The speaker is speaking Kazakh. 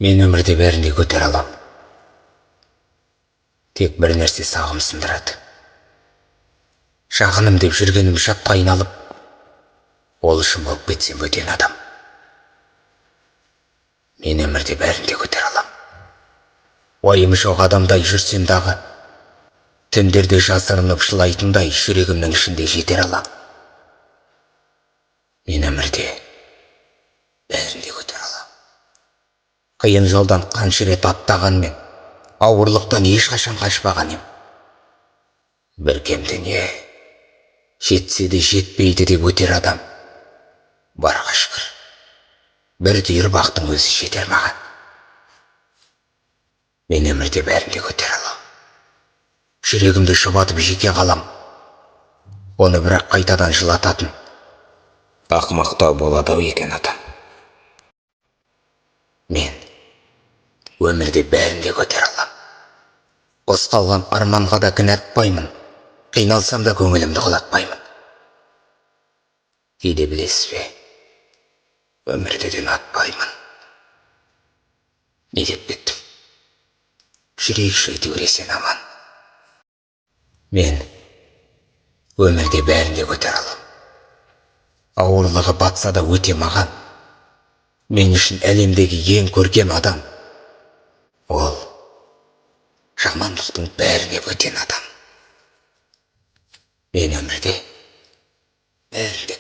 Мен өмірде бәрін де көтере алам. Тек бір нәрсе сағым сындырады. Жақыным деп жүргенім шатқа айналып, ол үшін болып кетсем бөтен адам. Мен өмірде бәрін де көтере алам. Уайымы жоқ адамдай жүрсем дағы, түндерде жасырынып жылайтындай жүрегімнің ішінде жетер алам. Мен өмірде бәрін де көтере алам. Қиын жолдан қанша рет аттағанмен, ауырлықтан ешқашан қашпаған ем. Бір кем дүние жетсе де жетпейді деп өтер адам. Барға шүкір, бір түйір бақтың өзі жетер маған. Мен өмірде бәрін де көтере алам. Жүрегімді шұбатып жеке қалам. Оны бірақ қайтадан жылататын ақымақтау болады-ау екен адам. Мен өмірде бәрін де көтере алам. Қосқалған арманға да кінәтпаймын. Қиналсам да көңілімді құлатпаймын. Кейде білесіз бе, өмірде де ұнатпаймын. Не деп кеттім? Жүрейікші әйтеуір есен аман. Мен өмірде бәрін де көтере алам. Ауырлығы батса да өте маған. Мен үшін әлемдегі ең көркем адам. Ол жамандықтың бәріне бөтен адам. Мен өмірде бәрін де